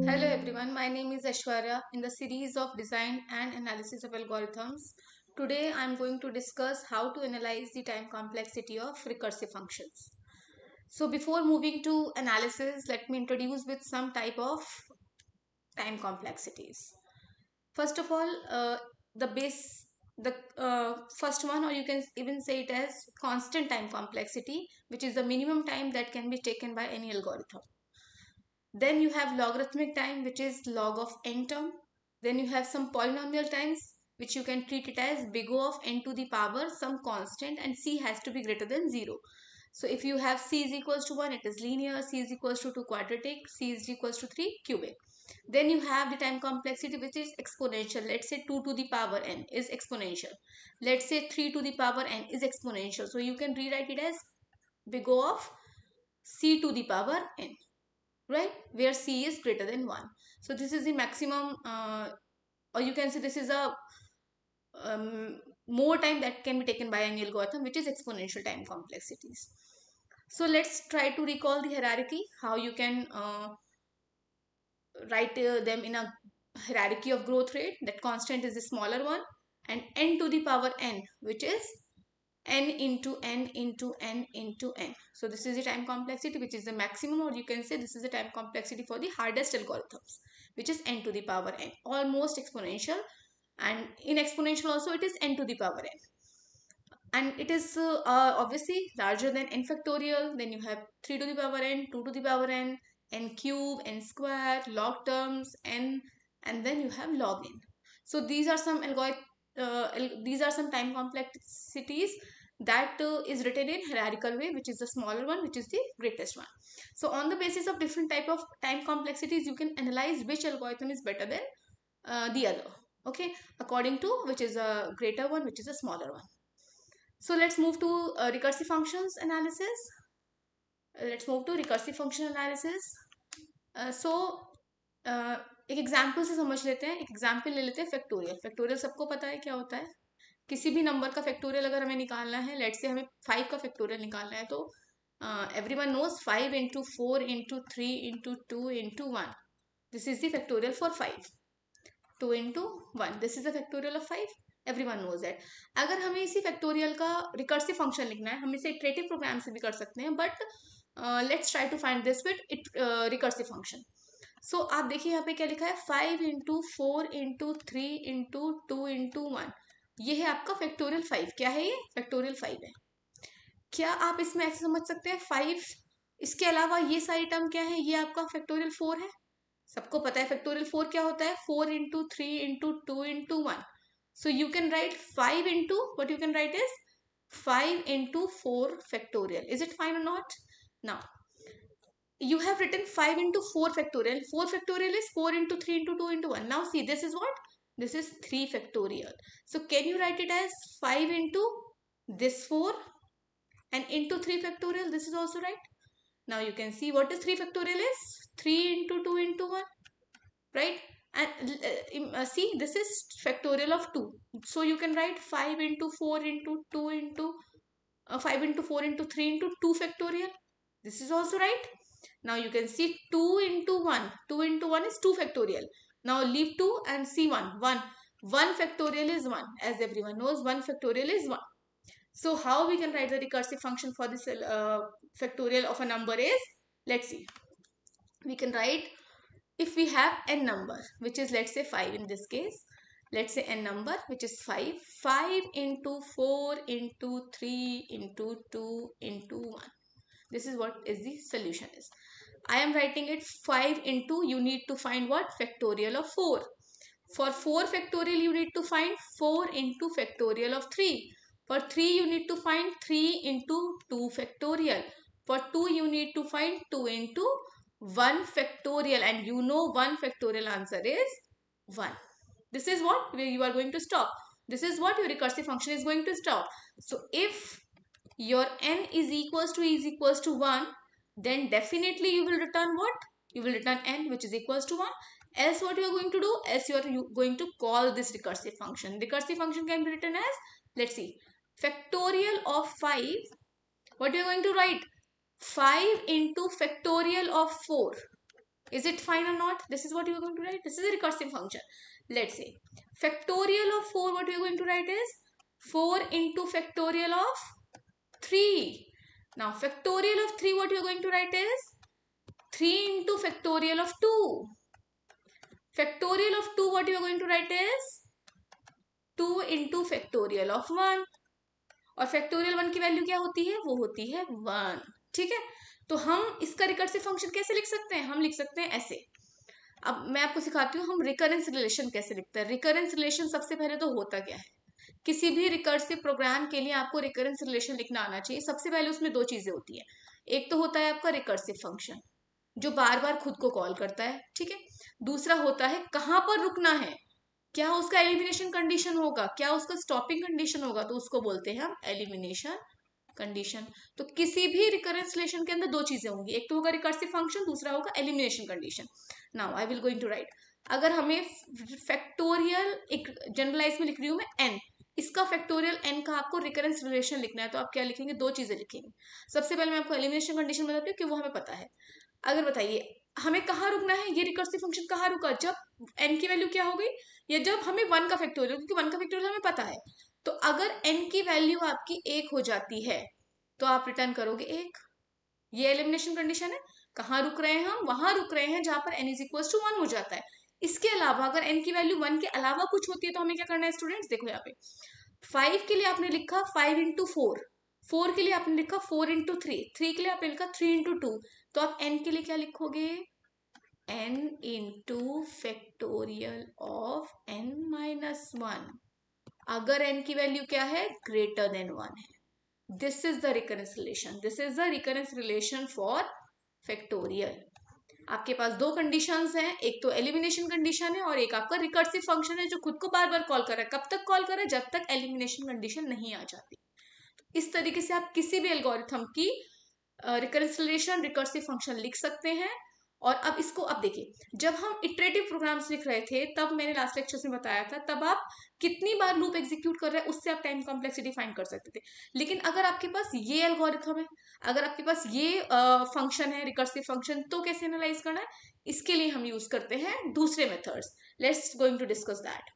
Hello everyone, my name is Aishwarya. In the series of design and analysis of algorithms, today I am going to discuss how to analyze the time complexity of recursive functions. So before moving to analysis, let me introduce with some type of time complexities. First of all, the first one, or you can even say it as constant time complexity, which is the minimum time that can be taken by any algorithm. Then you have logarithmic time, which is log of n term. Then you have some polynomial times, which you can treat it as big O of n to the power some constant, and c has to be greater than 0. So if you have c is equals to 1, it is linear, c is equals to 2 quadratic, c is equals to 3 cubic. Then you have the time complexity, which is exponential. Let's say 2 to the power n is exponential. Let's say 3 to the power n is exponential. So you can rewrite it as big O of c to the power n, right, where c is greater than 1. So this is the maximum, or you can say this is a more time that can be taken by an algorithm, which is exponential time complexities. So let's try to recall the hierarchy, how you can write them in a hierarchy of growth rate. That constant is the smaller one, and n to the power n, which is n into n into n into n. So this is the time complexity, which is the maximum, or you can say this is the time complexity for the hardest algorithms, which is n to the power n, almost exponential. And in exponential also it is n to the power n, and it is obviously larger than n factorial. Then you have 3 to the power n, 2 to the power n, n cube, n square, log terms, n, and then you have log n. So these are some these are some time complexities that is written in hierarchical way, which is the smaller one, which is the greatest one. So on the basis of different type of time complexities, you can analyze which algorithm is better than the other, okay, according to which is a greater one, which is a smaller one. So let's move to recursive functions analysis. Let's move to recursive function analysis. So एक example से समझ लेते हैं. एक example ले लेते हैं factorial. Factorial सबको पता है क्या होता है. किसी भी नंबर का फैक्टोरियल अगर हमें निकालना है, लेट से हमें 5 का फैक्टोरियल निकालना है, तो everyone knows 5 into 4 into 3 into 2 into 1. This is the factorial for 5. 2 into 1. This is the factorial of 5. Everyone knows that. अगर हमें इसी फैक्टोरियल का रिकर्सिव फंक्शन लिखना है, हम इसे इटरेटिव प्रोग्राम से भी कर सकते हैं, but let's try to find this with it recursive function. So आप देखिए यहाँ पे क्या लिखा है, 5 इंटू 4 इंटू 3 इंटू 2 इंटू 1. ये है आपका फैक्टोरियल 5. क्या है ये? फैक्टोरियल 5 है. क्या आप इसमें ऐसे समझ सकते हैं 5, इसके अलावा ये सारी टर्म क्या है, ये आपका फैक्टोरियल 4 है. सबको पता है फैक्टोरियल 4 क्या होता है, 4 into 3 into 2 into 1. So you can write 5 into what you can write is 5 into 4 factorial. Is it fine or not? Now, you have written 5 into 4 factorial. 4 factorial is 4 into 3 into 2 into 1. Now see, this is what? This is 3 factorial. So can you write it as 5 into this 4 and into 3 factorial? This is also right. Now you can see what is 3 factorial is. 3 into 2 into 1. Right? And see, this is factorial of 2. So you can write 5 into 4 into 2 into 5 into 4 into 3 into 2 factorial. This is also right. Now you can see 2 into 1. 2 into 1 is 2 factorial. Now leave 2 and see 1. 1. 1 factorial is 1. As everyone knows, 1 factorial is 1. So how we can write the recursive function for this factorial of a number is, let's see. We can write, if we have n number, which is let's say 5 in this case, let's say n number which is 5, 5 into 4 into 3 into 2 into 1. This is what is the solution is. I am writing it 5 into, you need to find what? Factorial of 4. For 4 factorial you need to find 4 into factorial of 3. For 3 you need to find 3 into 2 factorial. For 2 you need to find 2 into 1 factorial, and you know 1 factorial answer is 1. This is what you are going to stop. This is what your recursive function is going to stop. So if your n is equals to 1, then definitely you will return what? You will return n which is equals to 1. Else what you are going to do? Else you are going to call this recursive function. Recursive function can be written as, let's see, factorial of 5. What you are going to write? 5 into factorial of 4. Is it fine or not? This is what you are going to write. This is a recursive function. Let's say factorial of 4, what you are going to write is 4 into factorial of 3. Now factorial of 3, what you are going to write is 3 into factorial of 2. Factorial of 2, what you are going to write is 2 into factorial of 1. और factorial 1 की value क्या होती है? वो होती है 1. ठीक है, तो हम इसका रिकर्सिव फंक्शन कैसे लिख सकते हैं? हम लिख सकते हैं ऐसे. अब मैं आपको सिखाती हूँ हम रिकरेंस रिलेशन कैसे लिखते हैं. रिकरेंस रिलेशन सबसे पहले तो होता क्या है? किसी भी रिकर्सिव प्रोग्राम के लिए आपको रिकरेंस रिलेशन लिखना आना चाहिए. सबसे पहले उसमें दो चीजें होती है. एक तो होता है आपका रिकर्सिव फंक्शन जो बार बार खुद को कॉल करता है. ठीक है, दूसरा होता है कहाँ पर रुकना है, क्या उसका एलिमिनेशन कंडीशन होगा, क्या उसका स्टॉपिंग कंडीशन होगा, तो उसको बोलते हैं हम एलिमिनेशन कंडीशन. तो किसी भी रिकरेंस रिलेशन के अंदर दो चीजें होंगी, एक तो होगा रिकर्सिव फंक्शन, दूसरा होगा elimination condition. Now I will going to write. अगर हमें फैक्टोरियल एक जनरलाइज में लिख रही हूं मैं एन, इसका फैक्टोरियल एन का आपको रिकरेंस रिलेशन लिखना है, तो आप क्या लिखेंगे? दो चीजें लिखेंगे. सबसे पहले मैं आपको एलिमिनेशन कंडीशन बताती हूँ कि वो हमें पता है. अगर बताइए हमें कहाँ रुकना है, ये रिकर्सिव फंक्शन कहाँ रुका जब एन की वैल्यू क्या हो गई, या जब हमें 1 का फैक्टोरियल, क्योंकि 1 का फैक्टोरियल हमें पता है. तो अगर एन की वैल्यू आपकी 1 हो जाती है तो आप रिटर्न करोगे 1. ये एलिमिनेशन कंडीशन है. कहाँ रुक रहे हैं हम? वहां रुक रहे हैं जहां पर n इज इक्वल टू 1 हो जाता है. इसके अलावा अगर n की वैल्यू 1 के अलावा कुछ होती है तो हमें क्या करना है स्टूडेंट्स? देखो यहाँ पे 5 के लिए आपने लिखा 5 इंटू 4, 4 के लिए आपने लिखा 4 इंटू 3, 3 के लिए आपने लिखा 3 इंटू 2. तो आप n के लिए क्या लिखोगे? n into factorial of n minus 1. अगर n की वैल्यू क्या है? ग्रेटर देन 1 है. This is the recurrence relation. This is the recurrence relation for factorial. आपके पास दो कंडीशंस हैं, एक तो एलिमिनेशन कंडीशन है और एक आपका रिकर्सिव फंक्शन है जो खुद को बार बार कॉल कर रहा है. कब तक कॉल कर रहा है? जब तक एलिमिनेशन कंडीशन नहीं आ जाती. इस तरीके से आप किसी भी एल्गोरिथम की रिकरेंस रिलेशन, रिकर्सिव फंक्शन लिख सकते हैं. और अब इसको अब देखिए, जब हम इटरेटिव प्रोग्राम्स लिख रहे थे तब मैंने लास्ट लेक्चर में बताया था, तब आप कितनी बार लूप एग्जीक्यूट कर रहे हैं उससे आप टाइम कॉम्प्लेक्सिटी फाइंड कर सकते थे. लेकिन अगर आपके पास ये एल्गोरिथम है, अगर आपके पास ये फंक्शन है रिकर्सिव फंक्शन, तो कैसे एनालाइज करना है? इसके लिए हम यूज करते हैं दूसरे methods. Let's going to discuss that.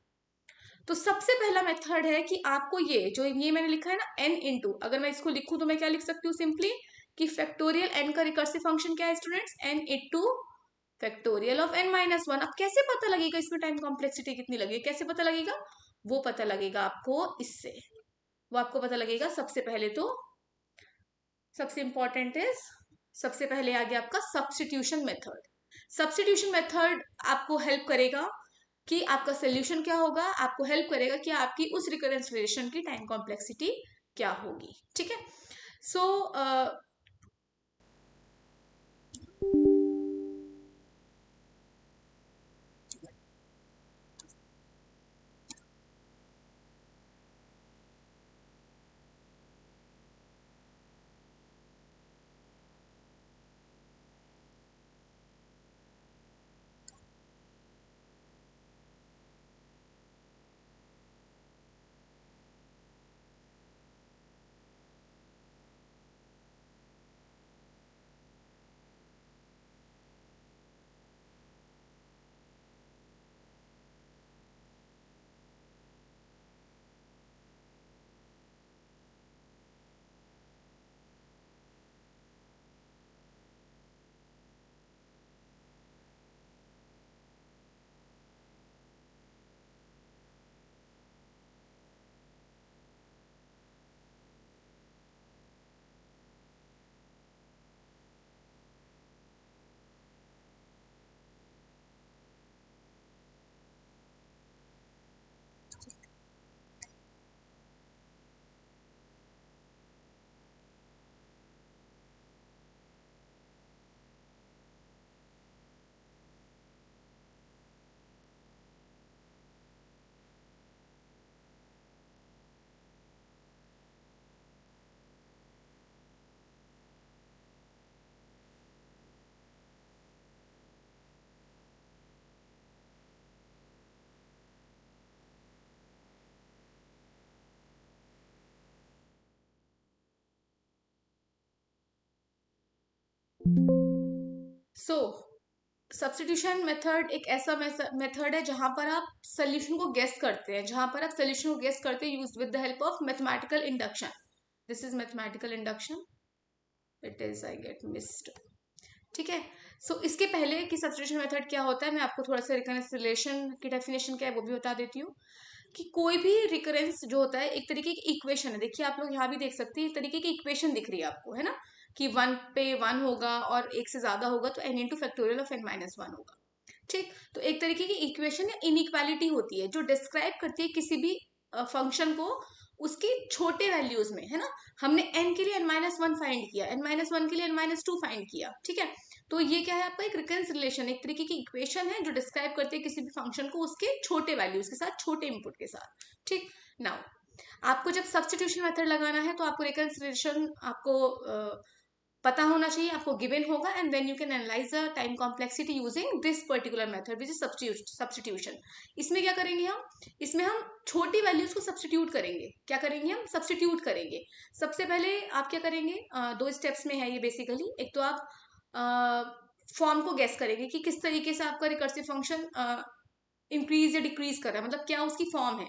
तो सबसे पहला मेथड है कि आपको ये जो ये मैंने लिखा है ना n इंटू, अगर मैं इसको लिखूं तो मैं क्या लिख सकती हूँ सिंपली कि फैक्टोरियल n का रिकर्सिव फंक्शन क्या है students? n into factorial of n minus 1. अब कैसे पता लगेगा इसमें टाइम कॉम्प्लेक्सिटी कितनी लगेगी? कैसे पता लगेगा? वो पता लगेगा आपको इससे. वो आपको पता लगेगा सबसे पहले तो, सबसे इंपॉर्टेंट इज, सबसे पहले आ गया आपका सब्स्टिट्यूशन मेथड. सब्स्टिट्यूशन मेथड आपको हेल्प करेगा कि आपका सोल्यूशन क्या होगा, आपको हेल्प करेगा कि आपकी उस रिकरेंस रिलेशन की टाइम कॉम्प्लेक्सिटी क्या होगी. ठीक है, सो सब्स्टिट्यूशन मेथड एक ऐसा मेथड है जहां पर आप सोल्यूशन को गेस करते हैं, use with the help of mathematical induction. This is mathematical induction. It is I get missed. ठीक है. सो इसके पहले कि सब्स्टिट्यूशन मेथड क्या होता है, मैं आपको थोड़ा सा रिकरेंस की डेफिनेशन क्या है वो भी बता देती हूँ. कि कोई भी रिकरेंस जो होता है एक तरीके की इक्वेशन है. देखिए आप लोग यहाँ भी देख सकते हैं, एक तरीके की इक्वेशन दिख रही है आपको, है ना, कि 1 पे 1 होगा और एक से ज्यादा होगा तो n into factorial of n-1 होगा. ठीक. तो एक तरीके की इक्वेशन या इनइक्वालिटी होती है जो डिस्क्राइब करती है किसी भी फंक्शन को उसके छोटे वैल्यूज में, है ना. हमने n के लिए n-1 फाइंड किया, n-1 के लिए n-2 फाइंड किया. ठीक है. तो ये क्या है आपका एक रिकरेंस रिलेशन, एक तरीके की इक्वेशन है जो डिस्क्राइब करती है किसी भी फंक्शन को उसके छोटे वैल्यूज के साथ, छोटे इनपुट के साथ. ठीक. नाउ आपको जब सब्स्टिट्यूशन मेथड लगाना है तो आपको रिकरेंस रिलेशन आपको पता होना चाहिए, आपको गिवन होगा, and then you can analyse the time complexity using this particular method which is substitution. इसमें क्या करेंगे हम, इसमें हम छोटी वैल्यूज को सब्स्टिट्यूट करेंगे. क्या करेंगे हम, सब्स्टिट्यूट करेंगे. सबसे पहले आप क्या करेंगे, दो स्टेप्स में है ये बेसिकली. एक तो आप फॉर्म को गेस करेंगे कि किस तरीके से आपका रिकर्सिव फंक्शन इंक्रीज या डिक्रीज कर रहा है, मतलब क्या उसकी फॉर्म है.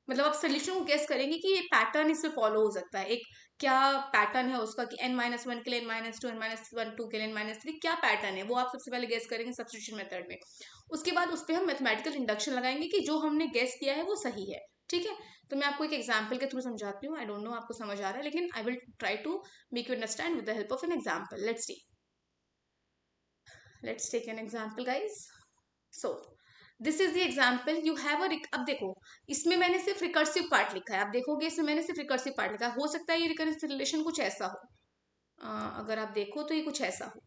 मतलब आप सोल्यूशन को गेस करेंगे कि ये पैटर्न इसमें फॉलो हो सकता है, एक क्या पैटर्न है उसका, कि n-1 के लिए n-2, n-2 के लिए n-3, क्या पैटर्न है वो आप सबसे पहले गेस करेंगे सब्स्टिट्यूशन मेथड में. उसके बाद उस पर हम मैथमेटिकल इंडक्शन लगाएंगे कि जो हमने गेस किया है वो सही है. ठीक है. तो मैं आपको एक एग्जाम्पल के थ्रू समझाती हूँ. आई डोंट नो आपको समझ आ रहा है, लेकिन I will try to make you understand with the help of an example. Let's take an example guys. So this is the example. You have अब देखो, इसमें मैंने सिर्फ रिकर्सिव पार्ट लिखा है. आप देखोगे इसमें मैंने सिर्फ रिकर्सिव पार्ट लिखा है. हो सकता है ये रिकरेंस रिलेशन कुछ ऐसा हो. अगर आप देखो तो ये कुछ ऐसा हो.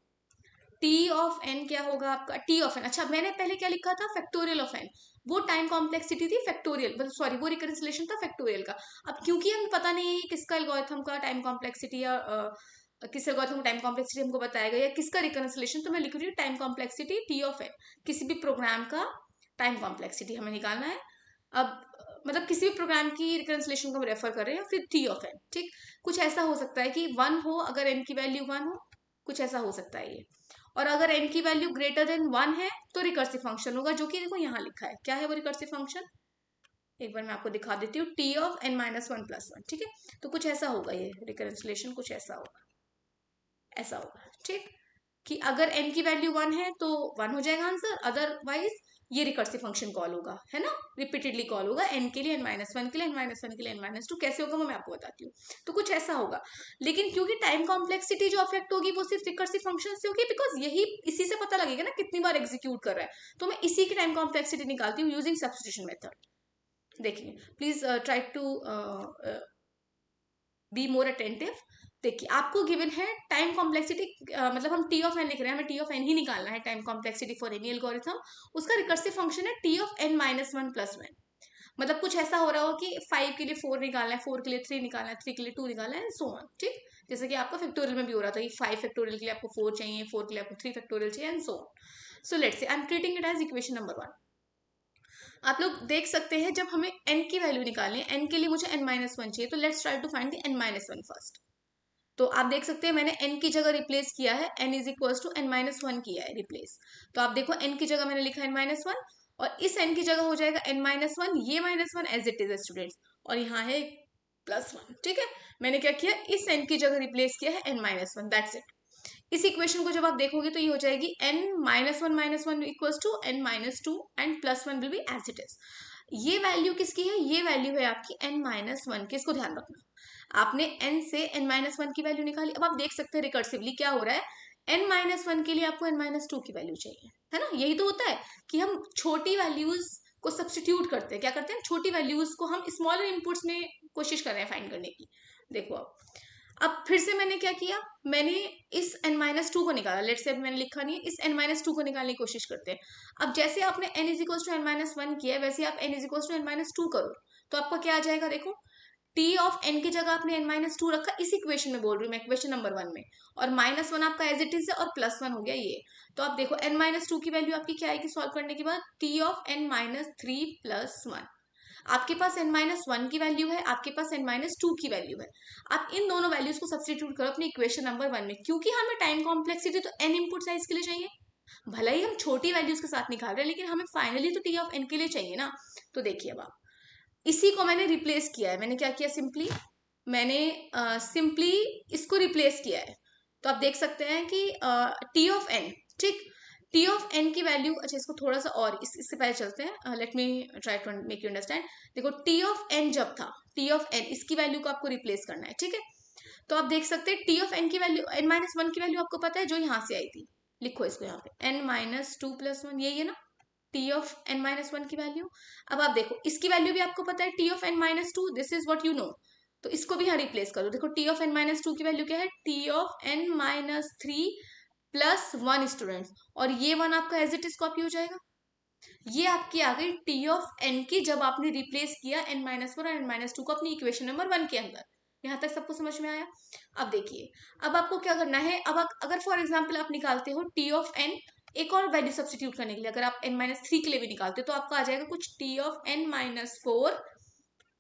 टी ऑफ एन क्या होगा आपका, टी ऑफ एन. अच्छा मैंने पहले क्या लिखा था, फैक्टोरियल ऑफ एन. वो टाइम कॉम्प्लेक्सिटी थी फैक्टोरियल, मतलब सॉरी वो रिकरेंस रिलेशन था फैक्टोरियल का. अब क्योंकि हमें पता नहीं है किसका एल्गोरिथम का टाइम कॉम्प्लेक्सिटी या किस एल्गोरिथम का टाइम कॉम्प्लेक्सिटी हमको बताया गया या किसका रिकरेंस रिलेशन, तो मैं लिख रही हूँ time complexity T of N. किसी भी प्रोग्राम का टाइम कॉम्प्लेक्सिटी हमें निकालना है. अब मतलब किसी भी प्रोग्राम की रिकरेंस रिलेशन को हम रेफर कर रहे हैं, फिर टी ऑफ एन. ठीक. कुछ ऐसा हो सकता है कि 1 हो अगर एन की वैल्यू 1 हो, कुछ ऐसा हो सकता है ये. और अगर n की वैल्यू ग्रेटर देन 1 है तो रिकर्सिव फंक्शन होगा, जो कि देखो यहाँ लिखा है. क्या है वो रिकर्सिव फंक्शन, एक बार मैं आपको दिखा देती हूँ. T of n-1 + 1. ठीक है. तो कुछ ऐसा होगा, ये रिकरेंस रिलेशन कुछ ऐसा होगा, ऐसा होगा. ठीक. कि अगर n की वैल्यू 1 है तो 1 हो जाएगा आंसर, अदरवाइज ये रिकर्सिव फंक्शन कॉल होगा, है ना, रिपीटेडली कॉल होगा. n के लिए n-1 के लिए n-1 के लिए n-2 कैसे होगा वो मैं आपको बताती हूँ. तो कुछ ऐसा होगा. लेकिन क्योंकि टाइम कॉम्प्लेक्सिटी जो अफेक्ट होगी वो सिर्फ रिकर्सिव फंक्शन से होगी, बिकॉज यही इसी से पता लगेगा ना कितनी बार एग्जीक्यूट कर रहा है. तो मैं इसी की टाइम कॉम्प्लेक्सिटी निकालती हूँ यूजिंग सब्स्टिट्यूशन मेथड. देखिए please try to be more attentive. देखिए आपको गिवन है टाइम कॉम्प्लेक्सिटी, मतलब हम टी ऑफ एन लिख रहे हैं, हमें टी ऑफ एन ही निकालना है. Time complexity for any algorithm, उसका रिकर्सिव फंक्शन है टी ऑफ n-1 + 1. मतलब कुछ ऐसा हो रहा हो कि 5 के लिए 4 निकालना है, 4 के लिए 3 निकालना है, 3 के लिए 2 निकालना है, एंड सो ऑन. ठीक. जैसे कि आपका फैक्टोरियल में भी हो रहा था कि 5 फैक्टोरियल के लिए आपको 4 चाहिए, 4 के लिए आपको 3 फैक्टोरियल चाहिए, and so on. So let's say I am treating it as equation number 1. आप लोग देख सकते हैं जब हमें n की वैल्यू निकालनी है, n के लिए मुझे n-1 चाहिए, तो let's try to find the n-1 first. तो आप देख सकते हैं मैंने n की जगह रिप्लेस किया है, n is equal to n-1 किया है रिप्लेस. तो आप देखो n की जगह मैंने लिखा n-1, और इस n की जगह हो जाएगा n-1, ये -1 एज इट इज स्टूडेंट्स, और यहाँ है +1. ठीक है. मैंने क्या किया, इस n की जगह रिप्लेस किया है n-1, दैट्स इट. इस इक्वेशन को जब आप देखोगे तो ये हो जाएगी n-1 equals to n-2 and +1 will be as it is. ये वैल्यू किसकी है, ये वैल्यू है आपकी n-1 की. इसको ध्यान रखना, आपने n से n-1 की वैल्यू निकाली. अब आप देख सकते हैं रिकर्सिवली क्या हो रहा है, n-1 के लिए आपको n-2 की वैल्यू चाहिए, है ना. यही तो होता है कि हम छोटी वैल्यूज को सब्स्टिट्यूट करते हैं. क्या करते हैं, छोटी वैल्यूज को हम स्मॉलर इनपुट्स में कोशिश कर रहे हैं फाइंड करने की. देखो अब फिर से मैंने क्या किया, मैंने इस n-2 को निकाला. लेट्स से मैंने लिखा नहीं है, इस n-2 को निकालने की कोशिश करते हैं. अब जैसे आपने n is equal to n-1 किया है, वैसे आप n is equal to n-2 करो, तो आपका क्या आ जाएगा. देखो t ऑफ n की जगह आपने n-2 रखा, इस इक्वेशन में बोल रही हूँ मैं, इक्वेशन नंबर 1 में, और -1 आपका एज इट इज है, और +1 हो गया ये. तो आप देखो n-2 की वैल्यू आपकी क्या आएगी सॉल्व करने के बाद, t ऑफ n-3 + 1. आपके पास n-1 की वैल्यू है, आपके पास n-2 की वैल्यू है. आप इन दोनों वैल्यूज को सब्स्टिट्यूट करो अपनी इक्वेशन नंबर 1 में, क्योंकि हमें टाइम कॉम्प्लेक्सिटी तो n इनपुट साइज के लिए चाहिए. भले ही हम छोटी वैल्यूज के साथ निकाल रहे हैं, लेकिन हमें फाइनली तो टी ऑफ एन के लिए चाहिए ना। तो देखिए अब आप, इसी को मैंने रिप्लेस किया है। मैंने क्या किया, सिंपली मैंने सिंपली इसको रिप्लेस किया है। तो आप देख सकते हैं कि टी ऑफ एन, ठीक, टी ऑफ एन की वैल्यू, अच्छा इसको थोड़ा सा और इससे पहले चलते हैं, let me try to make you understand. देखो टी ऑफ एन जब था, टी ऑफ एन इसकी वैल्यू को आपको रिप्लेस करना है, ठीक है। तो आप देख सकते हैं टी ऑफ एन की वैल्यू, एन माइनस वन की वैल्यू आपको पता है जो यहाँ से आई थी, लिखो इसको यहाँ पे, N minus two plus one, यही है ना T of N minus one की वैल्यू। अब आप देखो इसकी वैल्यू भी आपको पता है T of N minus two, this is what you know. तो इसको भी यहाँ रिप्लेस करो। देखो T of N minus two की वैल्यू क्या है, T of N minus three plus one students, और ये वन आपका एज इट इज कॉपी हो जाएगा। ये आपकी आ गई टी ऑफ एन की, जब आपने रिप्लेस किया एन माइनस वन और एन माइनस टू को अपनी इक्वेशन नंबर वन के अंदर। यहाँ तक सबको समझ में आया। अब देखिए, अब आपको क्या करना है, अब अगर फॉर एग्जाम्पल आप निकालते हो टी ऑफ एन, एक और वैल्यू सब्सटीट्यूट करने के लिए, अगर आप एन माइनस थ्री के लिए भी निकालते हो तो आपका आ जाएगा कुछ T of N minus four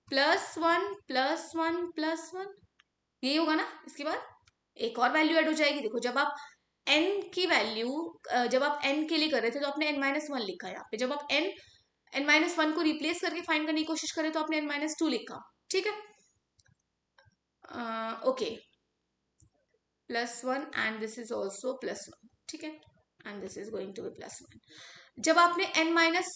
plus one plus one plus one, यही होगा ना। इसके बाद एक और वैल्यू ऐड हो जाएगी। देखो जब आप n की वैल्यू, जब आप n के लिए कर रहे थे तो आपने n माइनस वन लिखा है यहाँ पे, जब आप n माइनस वन को रिप्लेस करके फाइंड करने की कोशिश करें तो आपने n माइनस टू लिखा, ठीक है। Okay, plus one and this is also plus one, ठीक है, and this is going to be plus one. जब आपने n माइनस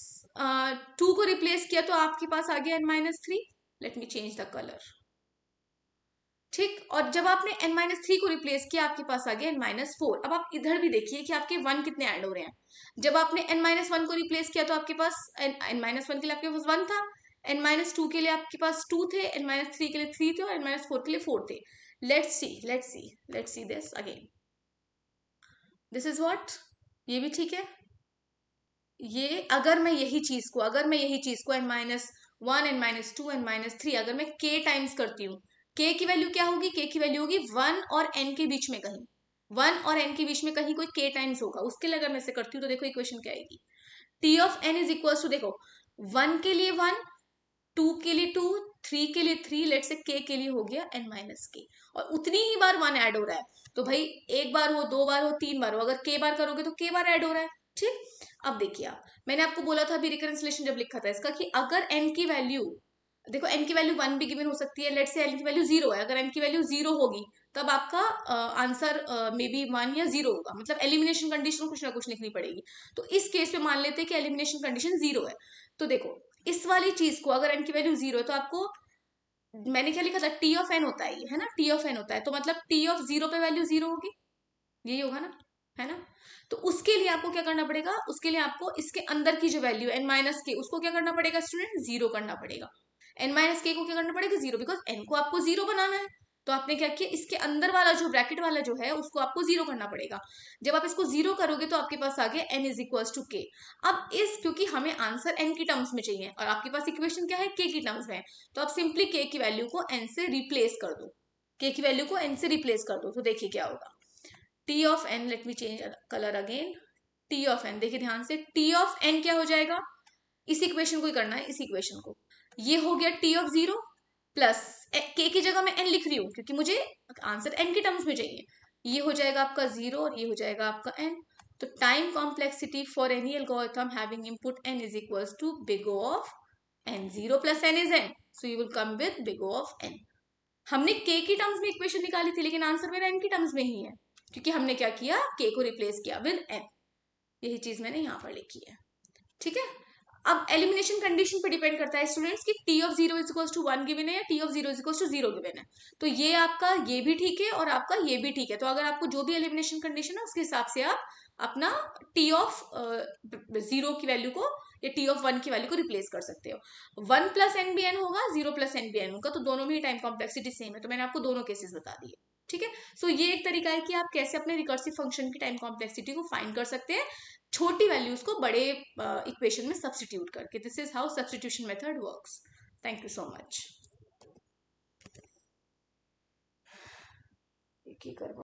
टू को रिप्लेस किया तो आपके पास आ गया n minus three, let me change the colour, ठीक। और जब आपने n माइनस थ्री को रिप्लेस किया आपके पास आ गया n माइनस फोर। अब आप इधर भी देखिए कि आपके वन कितने ऐड हो रहे हैं। जब आपने n माइनस वन को रिप्लेस किया तो आपके पास n माइनस वन के लिए आपके पास वन था, n माइनस टू के लिए आपके पास टू थे, n माइनस थ्री के लिए थ्री थे, और n माइनस फोर के लिए फोर थे। Let's see this again, this is what, ये भी ठीक है। ये अगर मैं यही चीज को, n minus one, n minus to, n minus three, अगर मैं k टाइम्स करती हूँ, k की वैल्यू क्या होगी, k की वैल्यू होगी वन और n के बीच में कहीं, वन और n के बीच में कहीं कोई k टाइम्स होगा, उसके लिए अगर मैं इसे करती हूँ तो देखो इक्वेशन क्या आएगी, t of n is equal to, देखो वन के लिए वन, टू के लिए टू, थ्री के लिए थ्री, लेट से k के लिए हो गया n माइनस के, और उतनी ही बार वन ऐड हो रहा है। तो भाई एक बार हो, दो बार हो, तीन बार हो, अगर k बार करोगे तो k बार ऐड हो रहा है, ठीक। अब देखिए आप, मैंने आपको बोला था अभी रिकरेंस रिलेशन जब लिखा था इसका, कि अगर n की वैल्यू, देखो n की वैल्यू वन भी गिवन हो सकती है, लेट से n की वैल्यू जीरो है, अगर n की वैल्यू जीरो होगी तब आपका आंसर मे बी वन या जीरो होगा, मतलब एलिमिनेशन कंडीशन कुछ ना कुछ लिखनी पड़ेगी। तो इस केस में मान लेते हैं कि एलिमिनेशन कंडीशन जीरो है। तो देखो इस वाली चीज को, अगर n की वैल्यू जीरो है तो आपको, मैंने क्या लिखा था, टी ऑफ एन होता है ये, है ना, टी ऑफ एन होता है, तो मतलब टी ऑफ जीरो पे वैल्यू जीरो होगी, यही होगा ना, है ना। तो उसके लिए आपको क्या करना पड़ेगा, उसके लिए आपको इसके अंदर की जो वैल्यू एन माइनस के, उसको क्या करना पड़ेगा स्टूडेंट, जीरो करना पड़ेगा। एन माइनस के को क्या करना पड़ेगा, जीरो, बिकॉज एन को आपको जीरो बनाना है। तो आपने क्या किया, इसके अंदर वाला जो ब्रैकेट वाला जो है उसको आपको जीरो करना पड़ेगा। जब आप इसको जीरो करोगे तो आपके पास आ गया एन इज इक्वल टू के। अब इस, क्योंकि हमें आंसर एन की टर्म्स में चाहिए और आपके पास इक्वेशन क्या है, के की टर्म्स में है, तो आप सिंपली के की वैल्यू को एन से रिप्लेस कर दो, के की वैल्यू को एन से रिप्लेस कर दो। तो देखिए क्या होगा, T of N, let me change colour again, T of N, देखिए ध्यान से, टी ऑफ एन क्या हो जाएगा, इस इक्वेशन को ही करना है, इस इक्वेशन को, ये हो गया टी ऑफ जीरो प्लस के की जगह मैं एन लिख रही हूँ क्योंकि मुझे आंसर एन के टर्म्स में चाहिए, ये हो जाएगा आपका जीरो और ये हो जाएगा आपका एन। तो time complexity for any algorithm having input N is equals to big O of N, zero plus N is N, so you will come with big O of N. हमने के की terms में equation निकाली थी लेकिन answer मेरा N की terms में ही है, क्योंकि हमने क्या किया, के को रिप्लेस किया विद एन, यही चीज मैंने यहाँ पर लिखी है, ठीक है। अब एलिमिनेशन कंडीशन पे डिपेंड करता है स्टूडेंट्स कि T of zero is equal to one given है या T of zero is equal to zero given है। तो ये आपका ये भी ठीक है और आपका ये भी ठीक है, तो अगर आपको जो भी एलिमिनेशन कंडीशन है उसके हिसाब से आप अपना टी ऑफ जीरो की वैल्यू को या टी ऑफ वन की वैल्यू को रिप्लेस कर सकते हो। One plus N B N होगा, zero plus N B N होगा, तो दोनों में ही टाइम कॉम्प्लेक्सिटी सेम है, तो मैंने आपको दोनों केसेस बता दिए, ठीक है। सो ये एक तरीका है कि आप कैसे अपने रिकर्सिव फंक्शन की टाइम कॉम्प्लेक्सिटी को फाइंड कर सकते हैं छोटी वैल्यूज को बड़े इक्वेशन में सब्स्टिट्यूट करके। This is how substitution method works. Thank you so much.